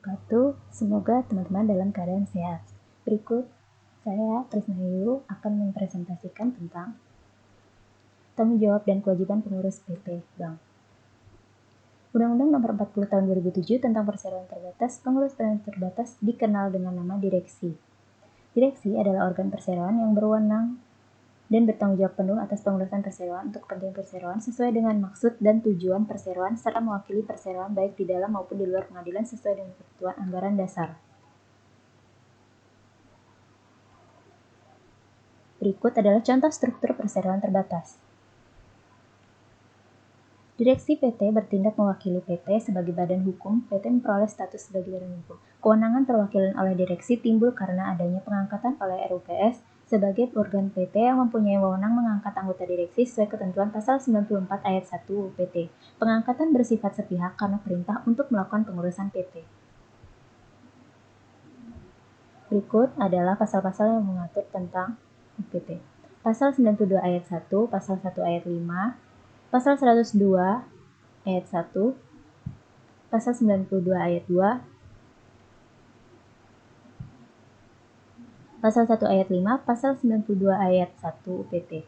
wabarakatuh. Semoga teman-teman dalam keadaan sehat. Berikut saya Trisnayu akan mempresentasikan tentang tanggung jawab dan kewajiban pengurus PT Bank. Undang-Undang Nomor 40 Tahun 2007 tentang Perseroan Terbatas, pengurus terbatas dikenal dengan nama direksi. Direksi adalah organ perseroan yang berwenang dan bertanggung jawab penuh atas pengurusan perseroan untuk kepentingan perseroan sesuai dengan maksud dan tujuan perseroan serta mewakili perseroan baik di dalam maupun di luar pengadilan sesuai dengan ketentuan anggaran dasar. Berikut adalah contoh struktur perseroan terbatas. Direksi PT bertindak mewakili PT sebagai badan hukum. PT memperoleh status sebagai badan hukum. Kewenangan perwakilan oleh direksi timbul karena adanya pengangkatan oleh RUPS sebagai organ PT yang mempunyai wewenang mengangkat anggota direksi sesuai ketentuan pasal 94 ayat 1 UPT. Pengangkatan bersifat sepihak karena perintah untuk melakukan pengurusan PT. Berikut adalah pasal-pasal yang mengatur tentang UPT. Pasal 92 ayat 1, pasal 1 ayat 5, pasal 102 ayat 1, pasal 92 ayat 2, pasal 1 ayat 5, pasal 92 ayat 1 UPT.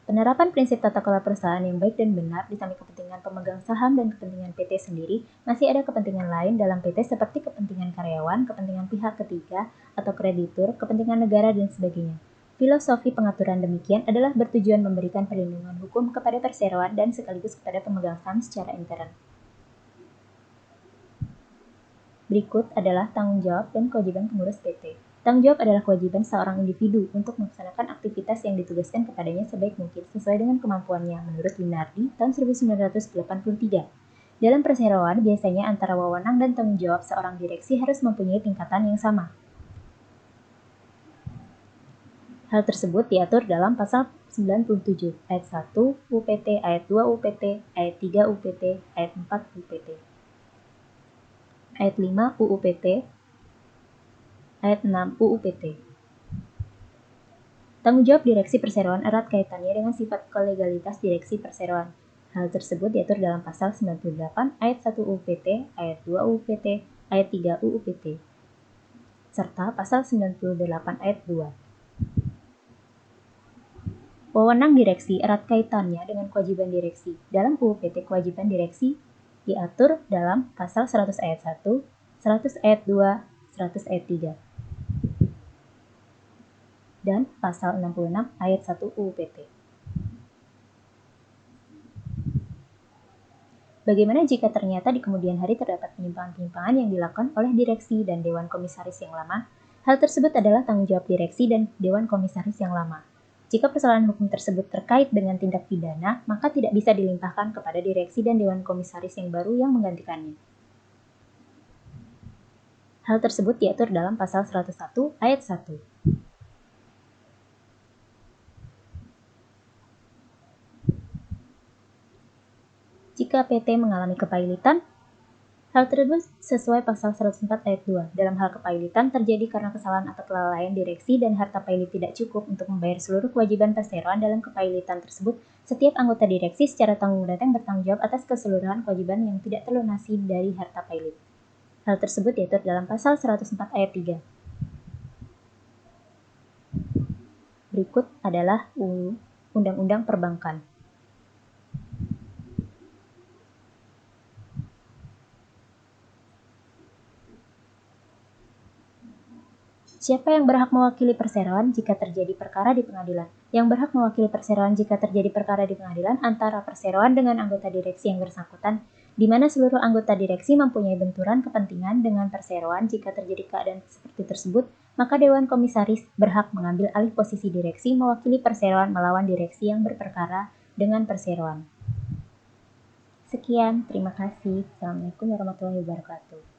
Penerapan prinsip tata kelola perusahaan yang baik dan benar di samping kepentingan pemegang saham dan kepentingan PT sendiri, masih ada kepentingan lain dalam PT seperti kepentingan karyawan, kepentingan pihak ketiga atau kreditur, kepentingan negara, dan sebagainya. Filosofi pengaturan demikian adalah bertujuan memberikan perlindungan hukum kepada perseroan dan sekaligus kepada pemegang saham secara intern. Berikut adalah tanggung jawab dan kewajiban pengurus PT. Tanggung jawab adalah kewajiban seorang individu untuk melaksanakan aktivitas yang ditugaskan kepadanya sebaik mungkin sesuai dengan kemampuannya menurut Winardi tahun 1983. Dalam perseroan, biasanya antara wewenang dan tanggung jawab seorang direksi harus mempunyai tingkatan yang sama. Hal tersebut diatur dalam pasal 97 ayat 1 UPT, ayat 2 UPT, ayat 3 UPT, ayat 4 UPT, ayat 5 UUPT, ayat 6 UUPT. Tanggung jawab direksi perseroan erat kaitannya dengan sifat kolegalitas direksi perseroan. Hal tersebut diatur dalam pasal 98 ayat 1 UUPT, ayat 2 UUPT, ayat 3 UUPT, serta pasal 98 ayat 2. Wewenang direksi erat kaitannya dengan kewajiban direksi. Dalam UUPT kewajiban direksi diatur dalam pasal 100 ayat 1, 100 ayat 2, 100 ayat 3. Dan pasal 66 ayat 1 UUPT. Bagaimana jika ternyata di kemudian hari terdapat penyimpangan-penyimpangan yang dilakukan oleh direksi dan Dewan Komisaris yang lama? Hal tersebut adalah tanggung jawab direksi dan Dewan Komisaris yang lama. Jika persoalan hukum tersebut terkait dengan tindak pidana, maka tidak bisa dilimpahkan kepada direksi dan Dewan Komisaris yang baru yang menggantikannya. Hal tersebut diatur dalam pasal 101 ayat 1. Jika PT mengalami kepailitan, hal tersebut sesuai pasal 104 ayat 2. Dalam hal kepailitan terjadi karena kesalahan atau kelalaian direksi dan harta pailit tidak cukup untuk membayar seluruh kewajiban perseroan dalam kepailitan tersebut, setiap anggota direksi secara tanggung-datang bertanggung jawab atas keseluruhan kewajiban yang tidak terlunasi dari harta pailit. Hal tersebut diatur dalam pasal 104 ayat 3. Berikut adalah Undang-Undang Perbankan. Siapa yang berhak mewakili perseroan jika terjadi perkara di pengadilan? Yang berhak mewakili perseroan jika terjadi perkara di pengadilan antara perseroan dengan anggota direksi yang bersangkutan, di mana seluruh anggota direksi mempunyai benturan kepentingan dengan perseroan. Jika terjadi keadaan seperti tersebut, maka Dewan Komisaris berhak mengambil alih posisi direksi mewakili perseroan melawan direksi yang berperkara dengan perseroan. Sekian, terima kasih. Assalamualaikum warahmatullahi wabarakatuh.